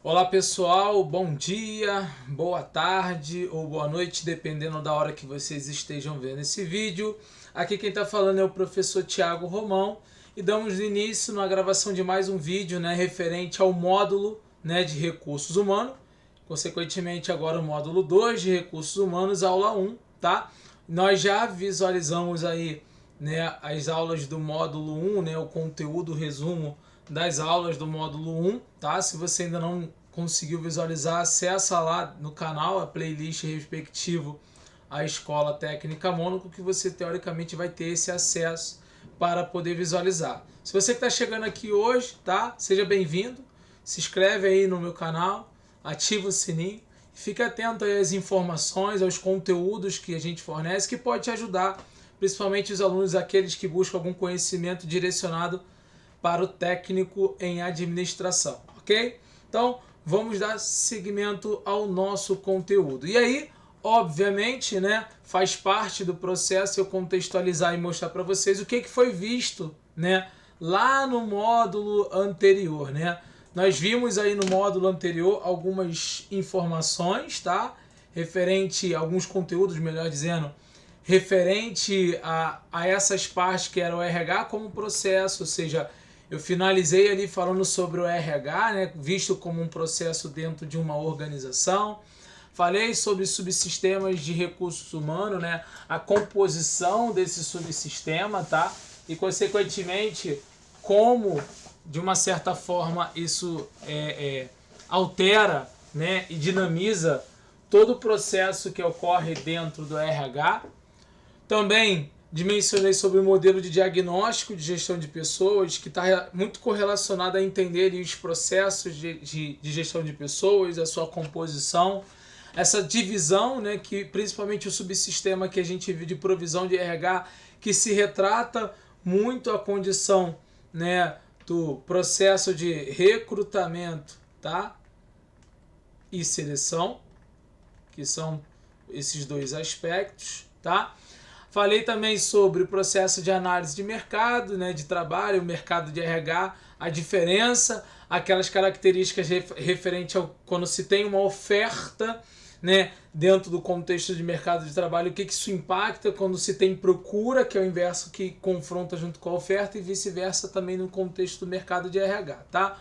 Olá pessoal, bom dia, boa tarde ou boa noite, dependendo da hora que vocês estejam vendo esse vídeo. Aqui quem está falando é o professor Tiago Romão e damos início na gravação de mais um vídeo, referente ao módulo, de recursos humanos. Consequentemente agora o módulo 2 de recursos humanos, aula 1, tá? Nós já visualizamos aí, as aulas do módulo 1, o conteúdo, o resumo das aulas do módulo 1, tá? Se você ainda não conseguiu visualizar, acessa lá no canal a playlist respectivo à Escola Técnica Mônaco, que você teoricamente vai ter esse acesso para poder visualizar. Se você que está chegando aqui hoje, tá? Seja bem-vindo, se inscreve aí no meu canal, ativa o sininho, fique atento aí às informações, aos conteúdos que a gente fornece, que pode te ajudar, principalmente os alunos, aqueles que buscam algum conhecimento direcionado para o técnico em administração, ok? Então, vamos dar seguimento ao nosso conteúdo. E aí, obviamente, faz parte do processo eu contextualizar e mostrar para vocês o que foi visto, lá no módulo anterior, Nós vimos aí no módulo anterior algumas informações, tá? Referente a alguns conteúdos, melhor dizendo, referente a essas partes que era o RH como processo, ou seja, eu finalizei ali falando sobre o RH, visto como um processo dentro de uma organização. Falei sobre subsistemas de recursos humanos, a composição desse subsistema, tá? E, consequentemente, como, de uma certa forma, isso altera, e dinamiza todo o processo que ocorre dentro do RH. Também dimensionei sobre o modelo de diagnóstico de gestão de pessoas, que está muito correlacionado a entender os processos de gestão de pessoas, a sua composição, essa divisão, que principalmente o subsistema que a gente vive de provisão de RH, que se retrata muito a condição, do processo de recrutamento, tá? E seleção, que são esses dois aspectos, tá? Falei também sobre o processo de análise de mercado, de trabalho, o mercado de RH, a diferença, aquelas características referentes ao quando se tem uma oferta, dentro do contexto de mercado de trabalho, o que isso impacta quando se tem procura, que é o inverso que confronta junto com a oferta, e vice-versa também no contexto do mercado de RH, tá?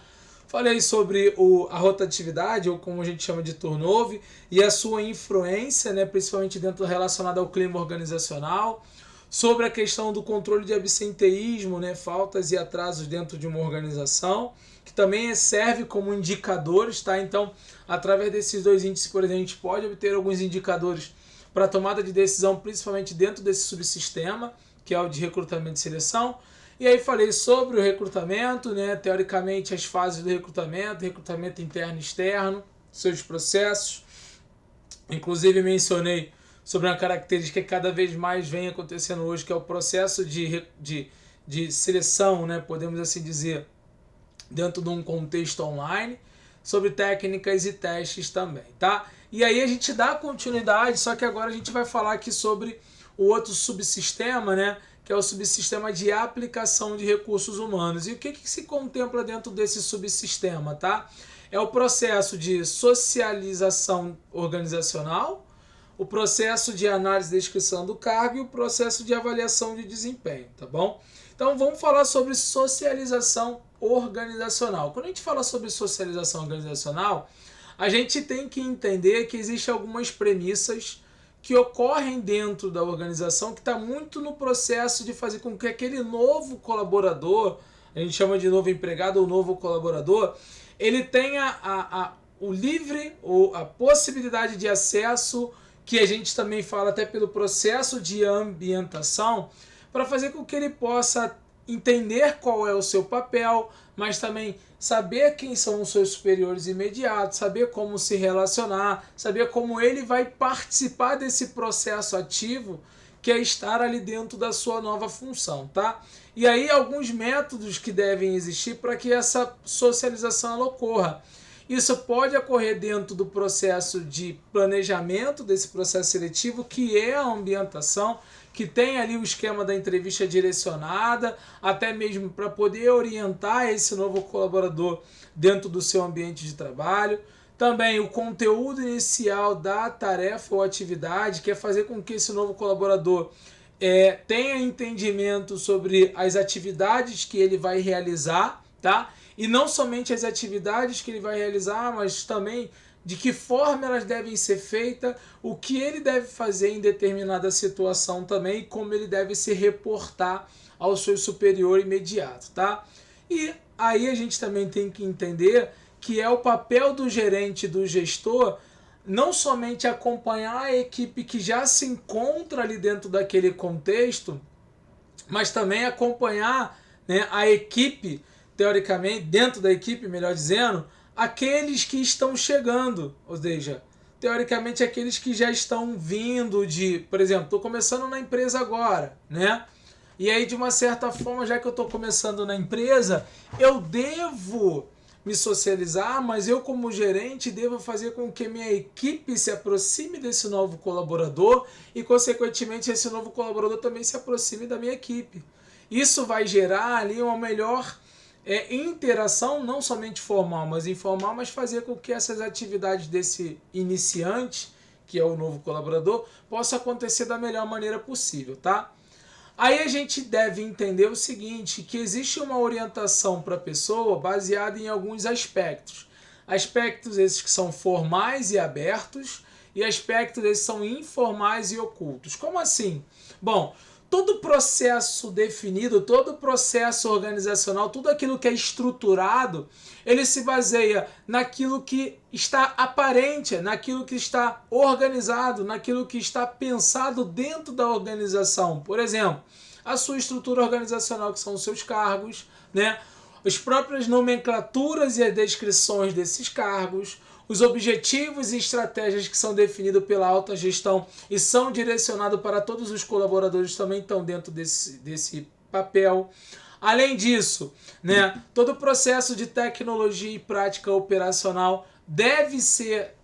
Falei sobre a rotatividade, ou como a gente chama de turnover, e a sua influência, principalmente dentro relacionada ao clima organizacional. Sobre a questão do controle de absenteísmo, faltas e atrasos dentro de uma organização, que também serve como indicadores, tá? Então, através desses dois índices, por exemplo, a gente pode obter alguns indicadores para tomada de decisão, principalmente dentro desse subsistema, que é o de recrutamento e seleção. E aí falei sobre o recrutamento, teoricamente as fases do recrutamento interno e externo, seus processos. Inclusive mencionei sobre uma característica que cada vez mais vem acontecendo hoje, que é o processo de seleção, podemos assim dizer, dentro de um contexto online, sobre técnicas e testes também, tá? E aí a gente dá continuidade, só que agora a gente vai falar aqui sobre o outro subsistema, que é o subsistema de aplicação de recursos humanos. E o que se contempla dentro desse subsistema, tá? É o processo de socialização organizacional, o processo de análise e descrição do cargo e o processo de avaliação de desempenho, tá bom? Então vamos falar sobre socialização organizacional. Quando a gente fala sobre socialização organizacional, a gente tem que entender que existem algumas premissas que ocorrem dentro da organização, que está muito no processo de fazer com que aquele novo colaborador, a gente chama de novo empregado ou novo colaborador, ele tenha o livre ou a possibilidade de acesso, que a gente também fala até pelo processo de ambientação, para fazer com que ele possa entender qual é o seu papel, mas também saber quem são os seus superiores imediatos, saber como se relacionar, saber como ele vai participar desse processo ativo que é estar ali dentro da sua nova função, tá? E aí alguns métodos que devem existir para que essa socialização ela ocorra. Isso pode ocorrer dentro do processo de planejamento desse processo seletivo, que é a ambientação, que tem ali o esquema da entrevista direcionada, até mesmo para poder orientar esse novo colaborador dentro do seu ambiente de trabalho. Também o conteúdo inicial da tarefa ou atividade, que é fazer com que esse novo colaborador tenha entendimento sobre as atividades que ele vai realizar, tá? E não somente as atividades que ele vai realizar, mas também de que forma elas devem ser feitas, o que ele deve fazer em determinada situação também e como ele deve se reportar ao seu superior imediato, tá? E aí a gente também tem que entender que é o papel do gerente, do gestor, não somente acompanhar a equipe que já se encontra ali dentro daquele contexto, mas também acompanhar, né, a equipe, teoricamente, dentro da equipe, melhor dizendo, aqueles que estão chegando, ou seja, teoricamente aqueles que já estão vindo de, por exemplo, estou começando na empresa agora, né? E aí, de uma certa forma, já que eu estou começando na empresa, eu devo me socializar, mas eu como gerente devo fazer com que minha equipe se aproxime desse novo colaborador e, consequentemente, esse novo colaborador também se aproxime da minha equipe. Isso vai gerar ali uma melhor interação, não somente formal, mas informal, mas fazer com que essas atividades desse iniciante, que é o novo colaborador, possa acontecer da melhor maneira possível, tá? Aí a gente deve entender o seguinte, que existe uma orientação para a pessoa baseada em alguns aspectos. Aspectos esses que são formais e abertos, e aspectos esses que são informais e ocultos. Como assim? Bom, todo processo definido, todo processo organizacional, tudo aquilo que é estruturado, ele se baseia naquilo que está aparente, naquilo que está organizado, naquilo que está pensado dentro da organização. Por exemplo, a sua estrutura organizacional, que são os seus cargos, né? As próprias nomenclaturas e as descrições desses cargos, os objetivos e estratégias que são definidos pela alta gestão e são direcionados para todos os colaboradores também estão dentro desse papel. Além disso, né, todo o processo de tecnologia e prática operacional deve ser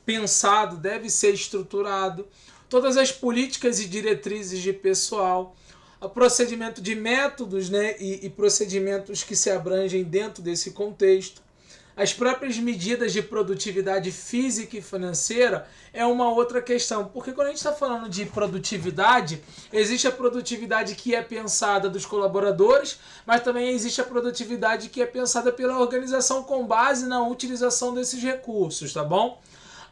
pensado, deve ser estruturado. Todas as políticas e diretrizes de pessoal, o procedimento de métodos, né, e procedimentos que se abrangem dentro desse contexto. As próprias medidas de produtividade física e financeira é uma outra questão, porque quando a gente está falando de produtividade, existe a produtividade que é pensada dos colaboradores, mas também existe a produtividade que é pensada pela organização com base na utilização desses recursos, tá bom?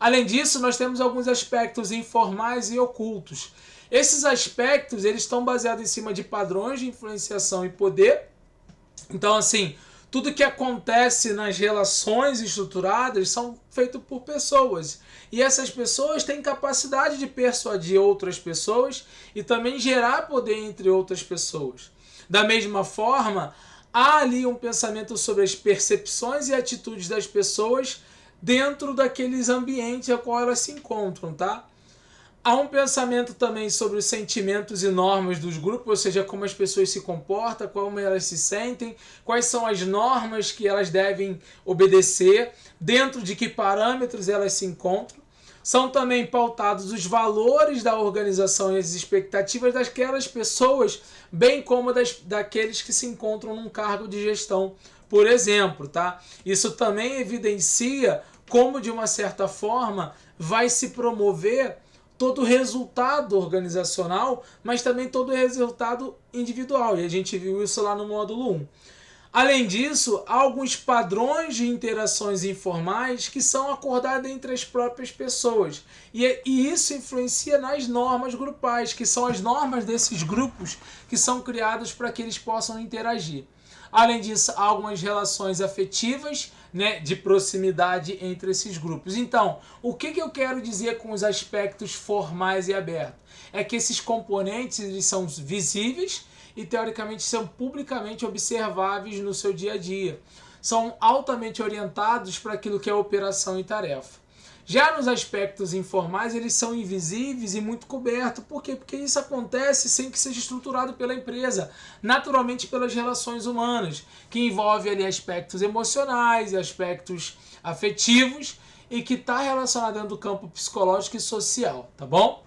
Além disso, nós temos alguns aspectos informais e ocultos. Esses aspectos eles estão baseados em cima de padrões de influenciação e poder. Então, assim, tudo que acontece nas relações estruturadas são feitos por pessoas. E essas pessoas têm capacidade de persuadir outras pessoas e também gerar poder entre outras pessoas. Da mesma forma, há ali um pensamento sobre as percepções e atitudes das pessoas dentro daqueles ambientes a qual elas se encontram, tá? Há um pensamento também sobre os sentimentos e normas dos grupos, ou seja, como as pessoas se comportam, como elas se sentem, quais são as normas que elas devem obedecer, dentro de que parâmetros elas se encontram. São também pautados os valores da organização e as expectativas daquelas pessoas, bem como daqueles que se encontram num cargo de gestão, por exemplo, tá? Isso também evidencia como, de uma certa forma, vai se promover todo o resultado organizacional, mas também todo o resultado individual. E a gente viu isso lá no módulo 1. Além disso, há alguns padrões de interações informais que são acordados entre as próprias pessoas. E isso influencia nas normas grupais, que são as normas desses grupos que são criados para que eles possam interagir. Além disso, há algumas relações afetivas, né, de proximidade entre esses grupos. Então, o que eu quero dizer com os aspectos formais e abertos? É que esses componentes eles são visíveis e, teoricamente, são publicamente observáveis no seu dia a dia. São altamente orientados para aquilo que é operação e tarefa. Já nos aspectos informais, eles são invisíveis e muito cobertos. Por quê? Porque isso acontece sem que seja estruturado pela empresa, naturalmente pelas relações humanas, que envolve ali aspectos emocionais e aspectos afetivos e que está relacionado dentro do campo psicológico e social, tá bom?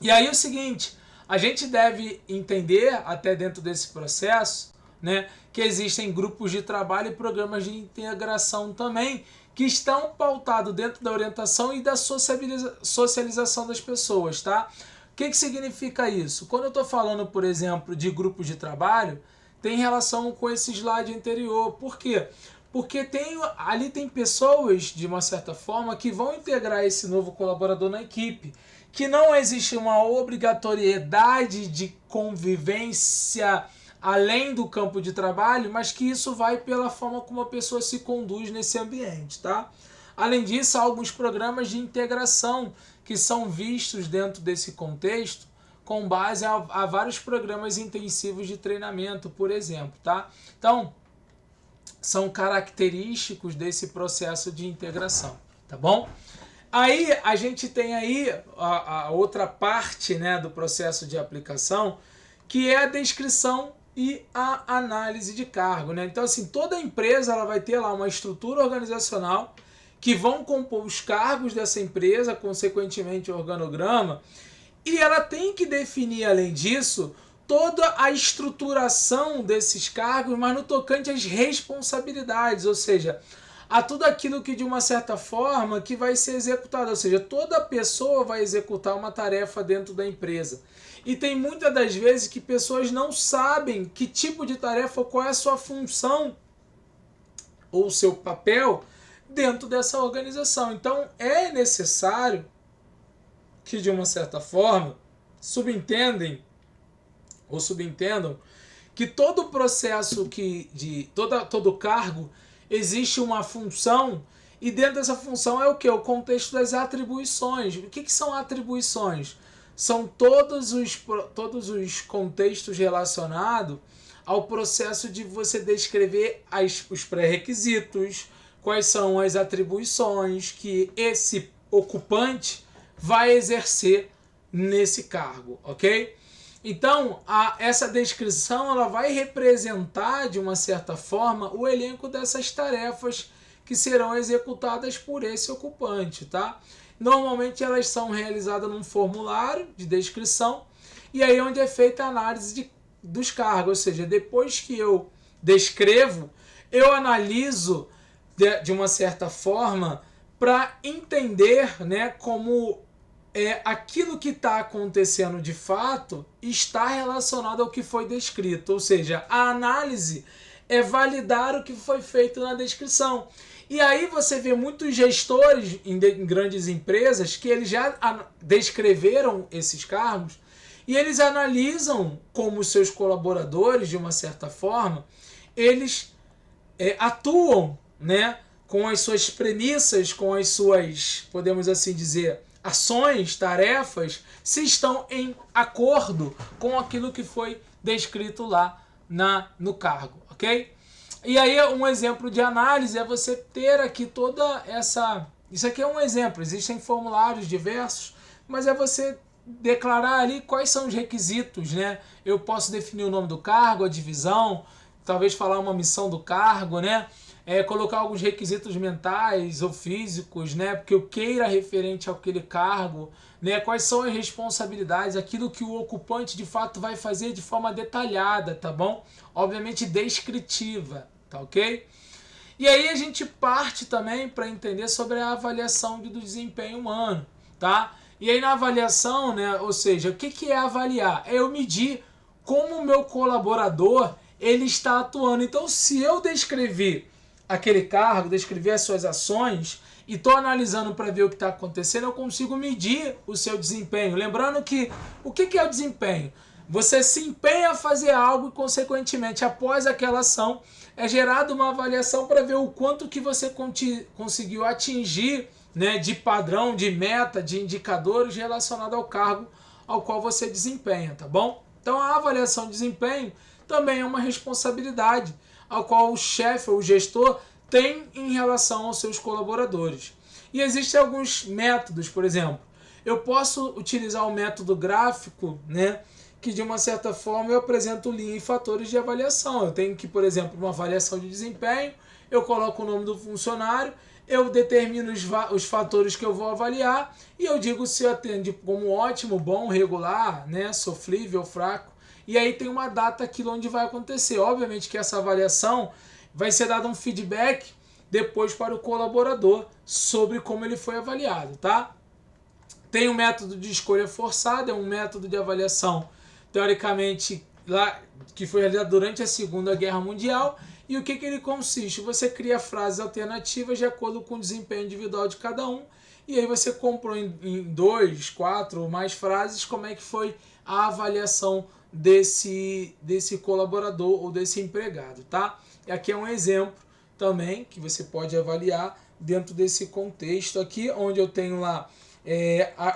E aí é o seguinte, a gente deve entender, até dentro desse processo, né, que existem grupos de trabalho e programas de integração também, que estão pautados dentro da orientação e da socialização das pessoas, tá? O que significa isso? Quando eu estou falando, por exemplo, de grupos de trabalho, tem relação com esse slide anterior. Por quê? Porque ali tem pessoas, de uma certa forma, que vão integrar esse novo colaborador na equipe. Que não existe uma obrigatoriedade de convivência além do campo de trabalho, mas que isso vai pela forma como a pessoa se conduz nesse ambiente, tá? Além disso, há alguns programas de integração que são vistos dentro desse contexto com base a vários programas intensivos de treinamento, por exemplo, tá? Então, são característicos desse processo de integração, tá bom? Aí a gente tem aí a outra parte, né, do processo de aplicação, que é a descrição e a análise de cargo, né? Então, assim, toda empresa ela vai ter lá uma estrutura organizacional que vão compor os cargos dessa empresa, consequentemente o organograma, e ela tem que definir, além disso, toda a estruturação desses cargos, mas no tocante às responsabilidades, ou seja, a tudo aquilo que de uma certa forma que vai ser executado, ou seja, toda pessoa vai executar uma tarefa dentro da empresa. E tem muitas das vezes que pessoas não sabem que tipo de tarefa ou qual é a sua função ou o seu papel dentro dessa organização. Então é necessário que de uma certa forma subentendam que todo processo todo cargo existe uma função, e dentro dessa função é o que? O contexto das atribuições. O que são atribuições? São todos os contextos relacionados ao processo de você descrever os pré-requisitos, quais são as atribuições que esse ocupante vai exercer nesse cargo, ok? Então, essa descrição ela vai representar, de uma certa forma, o elenco dessas tarefas que serão executadas por esse ocupante, tá? Normalmente elas são realizadas num formulário de descrição, e aí é onde é feita a análise dos cargos, ou seja, depois que eu descrevo, eu analiso de uma certa forma para entender, né, como aquilo que está acontecendo de fato está relacionado ao que foi descrito. Ou seja, a análise é validar o que foi feito na descrição. E aí você vê muitos gestores em grandes empresas que eles já descreveram esses cargos e eles analisam como os seus colaboradores, de uma certa forma, eles atuam, né, com as suas premissas, com as suas, podemos assim dizer, ações, tarefas, se estão em acordo com aquilo que foi descrito lá no cargo, ok? E aí um exemplo de análise é você ter aqui toda essa... Isso aqui é um exemplo, existem formulários diversos, mas é você declarar ali quais são os requisitos, né? Eu posso definir o nome do cargo, a divisão, talvez falar uma missão do cargo, né? Colocar alguns requisitos mentais ou físicos, né, porque eu queira referente àquele cargo, né, quais são as responsabilidades, aquilo que o ocupante de fato vai fazer de forma detalhada, tá bom? Obviamente descritiva, tá ok? E aí a gente parte também para entender sobre a avaliação do desempenho humano, tá? E aí na avaliação, né, ou seja, o que é avaliar? É eu medir como o meu colaborador ele está atuando. Então, se eu descrever aquele cargo, descrever as suas ações e estou analisando para ver o que está acontecendo, eu consigo medir o seu desempenho. Lembrando que o que é o desempenho? Você se empenha a fazer algo e, consequentemente, após aquela ação, é gerada uma avaliação para ver o quanto que você conseguiu atingir, né, de padrão, de meta, de indicadores relacionados ao cargo ao qual você desempenha, tá bom? Então, a avaliação de desempenho também é uma responsabilidade ao qual o chefe ou o gestor tem em relação aos seus colaboradores. E existem alguns métodos, por exemplo, eu posso utilizar o método gráfico, né, que de uma certa forma eu apresento linha e fatores de avaliação. Eu tenho que, por exemplo, uma avaliação de desempenho, eu coloco o nome do funcionário, eu determino os fatores que eu vou avaliar e eu digo se eu atende como ótimo, bom, regular, né, sofrível, fraco. E aí tem uma data aquilo onde vai acontecer. Obviamente que essa avaliação vai ser dado um feedback depois para o colaborador sobre como ele foi avaliado, tá? Tem um método de escolha forçada, é um método de avaliação, teoricamente, lá, que foi realizado durante a Segunda Guerra Mundial. E o que ele consiste? Você cria frases alternativas de acordo com o desempenho individual de cada um. E aí você comprou em 2, 4 ou mais frases como é que foi a avaliação desse colaborador ou desse empregado, tá? E aqui é um exemplo também que você pode avaliar dentro desse contexto aqui, onde eu tenho lá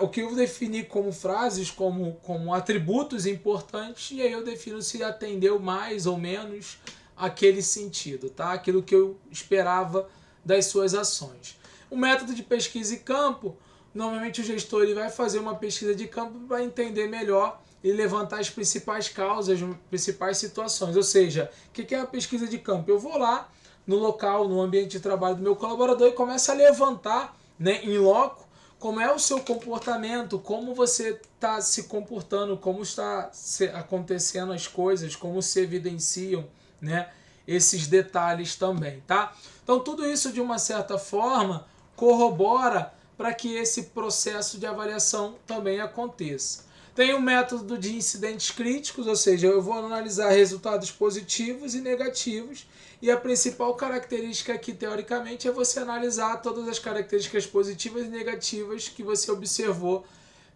o que eu defini como frases, como atributos importantes, e aí eu defino se atendeu mais ou menos aquele sentido, tá? Aquilo que eu esperava das suas ações. O método de pesquisa e campo, normalmente o gestor ele vai fazer uma pesquisa de campo para entender melhor e levantar as principais causas, as principais situações. Ou seja, o que é a pesquisa de campo? Eu vou lá no local, no ambiente de trabalho do meu colaborador e começo a levantar, né, em loco, como é o seu comportamento, como você está se comportando, como está acontecendo as coisas, como se evidenciam, né, esses detalhes também, tá? Então tudo isso de uma certa forma corrobora para que esse processo de avaliação também aconteça. Tem o método de incidentes críticos, ou seja, eu vou analisar resultados positivos e negativos, e a principal característica aqui, teoricamente, é você analisar todas as características positivas e negativas que você observou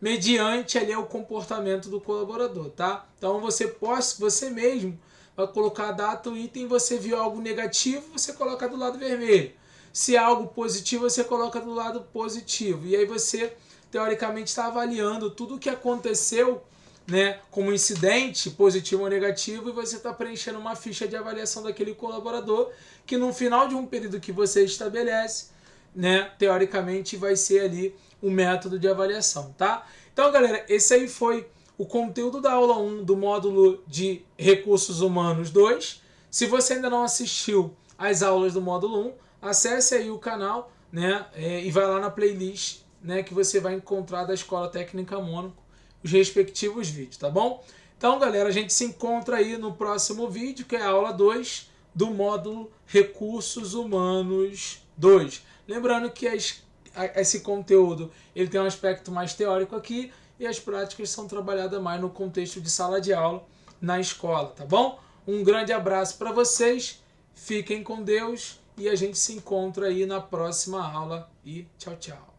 mediante ali o comportamento do colaborador, tá? Então você mesmo vai colocar a data, o item, você viu algo negativo, você coloca do lado vermelho. Se é algo positivo, você coloca do lado positivo. E aí você, teoricamente, está avaliando tudo o que aconteceu, né, como incidente, positivo ou negativo, e você está preenchendo uma ficha de avaliação daquele colaborador, que no final de um período que você estabelece, né, teoricamente vai ser ali o método de avaliação, tá? Então, galera, esse aí foi o conteúdo da aula 1 do módulo de Recursos Humanos 2. Se você ainda não assistiu às aulas do módulo 1, acesse aí o canal, né, e vai lá na playlist, né, que você vai encontrar da Escola Técnica Mônaco os respectivos vídeos, tá bom? Então, galera, a gente se encontra aí no próximo vídeo, que é a aula 2 do módulo Recursos Humanos 2. Lembrando que esse conteúdo ele tem um aspecto mais teórico aqui e as práticas são trabalhadas mais no contexto de sala de aula na escola, tá bom? Um grande abraço para vocês, fiquem com Deus e a gente se encontra aí na próxima aula e tchau, tchau.